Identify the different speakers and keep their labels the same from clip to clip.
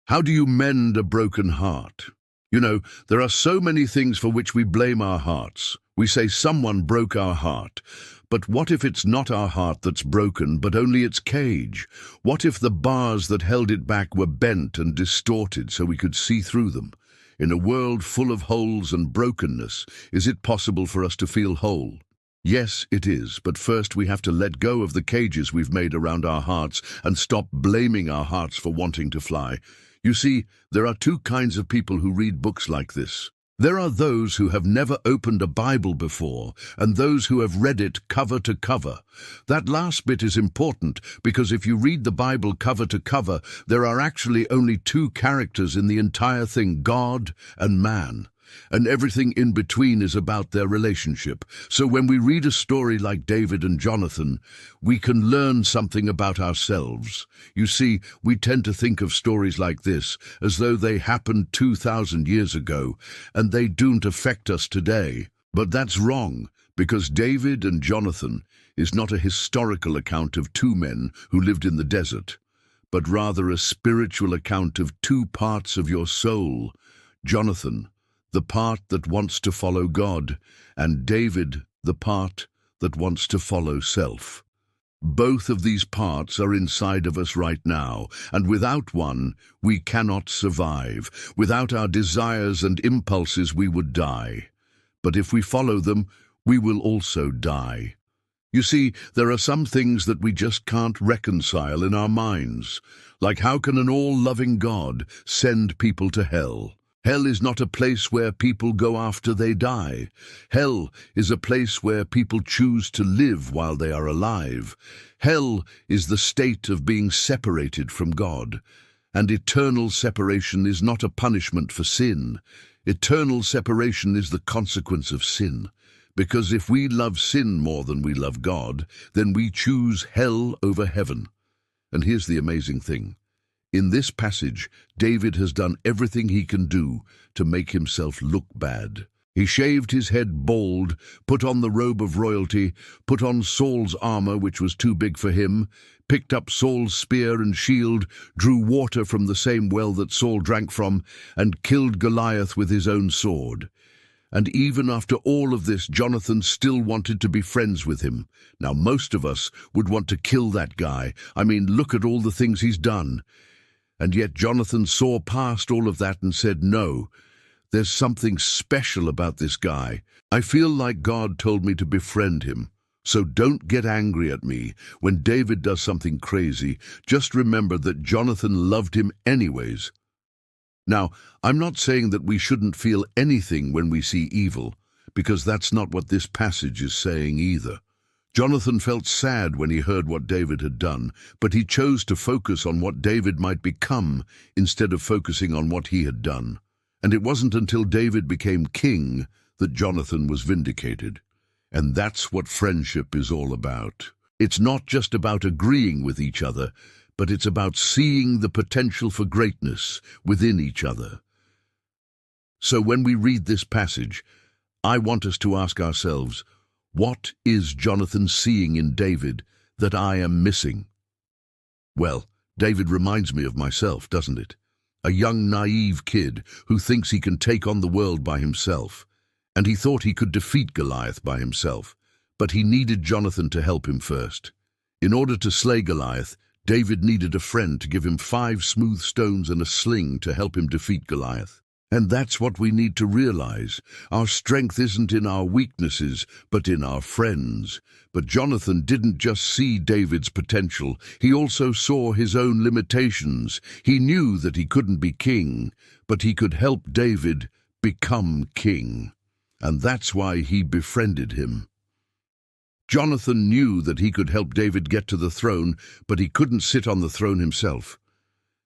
Speaker 1: How do you mend a broken heart? You know, there are so many things for which we blame our hearts. We say someone broke our heart. But what if it's not our heart that's broken, but only its cage? What if the bars that held it back were bent and distorted so we could see through them? In a world full of holes and brokenness, is it possible for us to feel whole? Yes, it is, but first we have to let go of the cages we've made around our hearts and stop blaming our hearts for wanting to fly. You see, there are two kinds of people who read books like this. There are those who have never opened a Bible before, and those who have read it cover to cover. That last bit is important because if you read the Bible cover to cover, there are actually only two characters in the entire thing, God and man. And everything in between is about their relationship. So when we read a story like David and Jonathan, we can learn something about ourselves. You see, we tend to think of stories like this as though they happened 2,000 years ago, and they don't affect us today. But that's wrong, because David and Jonathan is not a historical account of two men who lived in the desert, but rather a spiritual account of two parts of your soul. Jonathan, the part that wants to follow God, and David, the part that wants to follow self. Both of these parts are inside of us right now, and without one, we cannot survive. Without our desires and impulses, we would die. But if we follow them, we will also die. You see, there are some things that we just can't reconcile in our minds. Like, how can an all-loving God send people to hell? Hell is not a place where people go after they die. Hell is a place where people choose to live while they are alive. Hell is the state of being separated from God. And eternal separation is not a punishment for sin. Eternal separation is the consequence of sin. Because if we love sin more than we love God, then we choose hell over heaven. And here's the amazing thing. In this passage, David has done everything he can do to make himself look bad. He shaved his head bald, put on the robe of royalty, put on Saul's armor, which was too big for him, picked up Saul's spear and shield, drew water from the same well that Saul drank from, and killed Goliath with his own sword. And even after all of this, Jonathan still wanted to be friends with him. Now, most of us would want to kill that guy. I mean, look at all the things he's done. And yet Jonathan saw past all of that and said, no, there's something special about this guy. I feel like God told me to befriend him. So don't get angry at me when David does something crazy. Just remember that Jonathan loved him anyways. Now, I'm not saying that we shouldn't feel anything when we see evil, because that's not what this passage is saying either. Jonathan felt sad when he heard what David had done, but he chose to focus on what David might become instead of focusing on what he had done. And it wasn't until David became king that Jonathan was vindicated. And that's what friendship is all about. It's not just about agreeing with each other, but it's about seeing the potential for greatness within each other. So when we read this passage, I want us to ask ourselves, what is Jonathan seeing in David that I am missing? Well, David reminds me of myself, doesn't it? A young, naive kid who thinks he can take on the world by himself. And he thought he could defeat Goliath by himself, but he needed Jonathan to help him first. In order to slay Goliath, David needed a friend to give him 5 smooth stones and a sling to help him defeat Goliath. And that's what we need to realize. Our strength isn't in our weaknesses, but in our friends. But Jonathan didn't just see David's potential, he also saw his own limitations. He knew that he couldn't be king, but he could help David become king. And that's why he befriended him. Jonathan knew that he could help David get to the throne, but he couldn't sit on the throne himself.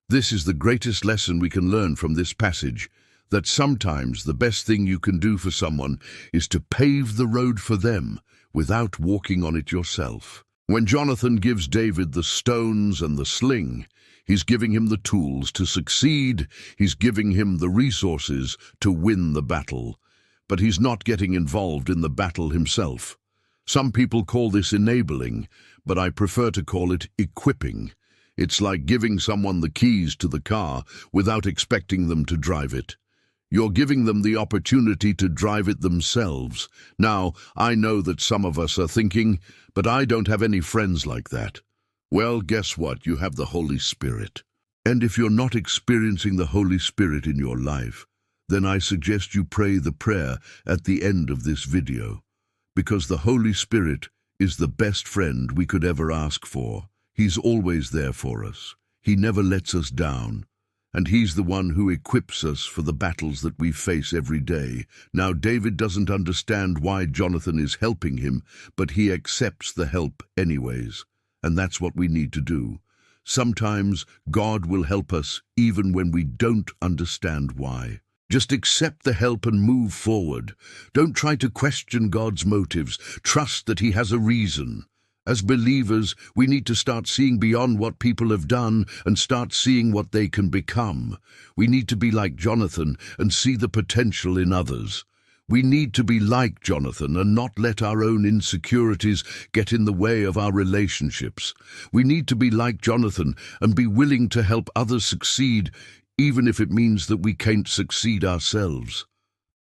Speaker 1: This is the greatest lesson we can learn from this passage, that sometimes the best thing you can do for someone is to pave the road for them without walking on it yourself. When Jonathan gives David the stones and the sling, he's giving him the tools to succeed, he's giving him the resources to win the battle. But he's not getting involved in the battle himself. Some people call this enabling, but I prefer to call it equipping. It's like giving someone the keys to the car without expecting them to drive it. You're giving them the opportunity to drive it themselves. Now, I know that some of us are thinking, but I don't have any friends like that. Well, guess what? You have the Holy Spirit. And if you're not experiencing the Holy Spirit in your life, then I suggest you pray the prayer at the end of this video, because the Holy Spirit is the best friend we could ever ask for. He's always there for us. He never lets us down. And he's the one who equips us for the battles that we face every day. Now, David doesn't understand why Jonathan is helping him, but he accepts the help anyways. And that's what we need to do. Sometimes God will help us even when we don't understand why. Just accept the help and move forward. Don't try to question God's motives. Trust that He has a reason. As believers, we need to start seeing beyond what people have done and start seeing what they can become. We need to be like Jonathan and see the potential in others. We need to be like Jonathan and not let our own insecurities get in the way of our relationships. We need to be like Jonathan and be willing to help others succeed, even if it means that we can't succeed ourselves.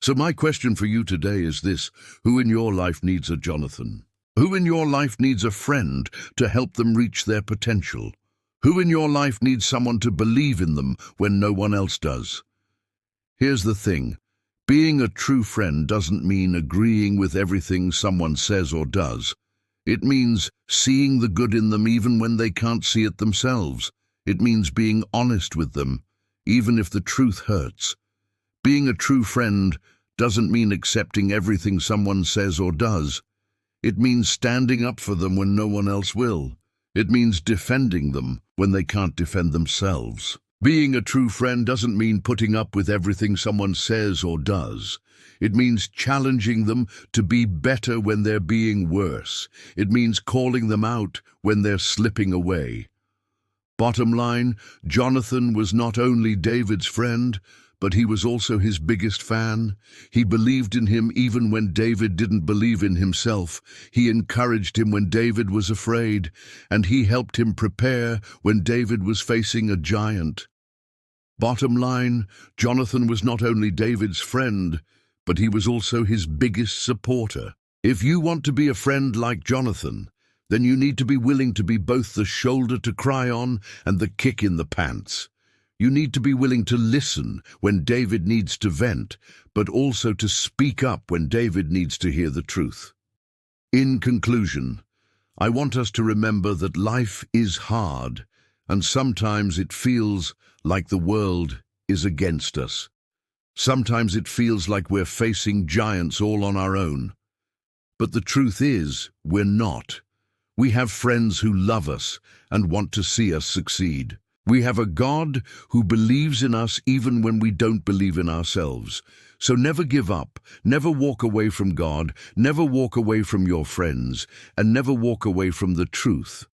Speaker 1: So my question for you today is this: who in your life needs a Jonathan? Who in your life needs a friend to help them reach their potential? Who in your life needs someone to believe in them when no one else does? Here's the thing. Being a true friend doesn't mean agreeing with everything someone says or does. It means seeing the good in them even when they can't see it themselves. It means being honest with them, even if the truth hurts. Being a true friend doesn't mean accepting everything someone says or does. It means standing up for them when no one else will. It means defending them when they can't defend themselves. Being a true friend doesn't mean putting up with everything someone says or does. It means challenging them to be better when they're being worse. It means calling them out when they're slipping away. Bottom line, Jonathan was not only David's friend, but he was also his biggest fan. He believed in him even when David didn't believe in himself. He encouraged him when David was afraid, and he helped him prepare when David was facing a giant. Bottom line, Jonathan was not only David's friend, but he was also his biggest supporter. If you want to be a friend like Jonathan, then you need to be willing to be both the shoulder to cry on and the kick in the pants. You need to be willing to listen when David needs to vent, but also to speak up when David needs to hear the truth. In conclusion, I want us to remember that life is hard, and sometimes it feels like the world is against us. Sometimes it feels like we're facing giants all on our own. But the truth is, we're not. We have friends who love us and want to see us succeed. We have a God who believes in us even when we don't believe in ourselves. So never give up, never walk away from God, never walk away from your friends, and never walk away from the truth.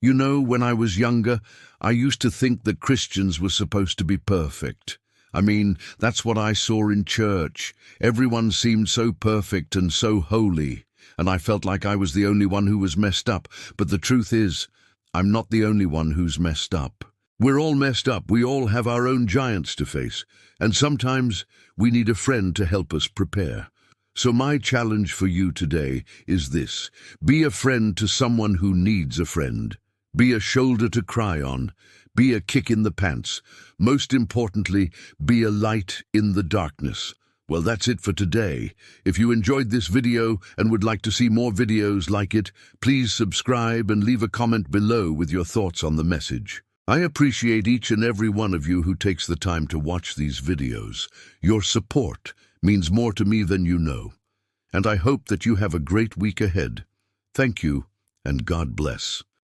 Speaker 1: You know, when I was younger, I used to think that Christians were supposed to be perfect. I mean, that's what I saw in church. Everyone seemed so perfect and so holy, and I felt like I was the only one who was messed up. But the truth is, I'm not the only one who's messed up. We're all messed up. We all have our own giants to face, and sometimes we need a friend to help us prepare. So my challenge for you today is this: be a friend to someone who needs a friend. Be a shoulder to cry on. Be a kick in the pants. Most importantly, be a light in the darkness. Well, that's it for today. If you enjoyed this video and would like to see more videos like it, please subscribe and leave a comment below with your thoughts on the message. I appreciate each and every one of you who takes the time to watch these videos. Your support means more to me than you know. And I hope that you have a great week ahead. Thank you, and God bless.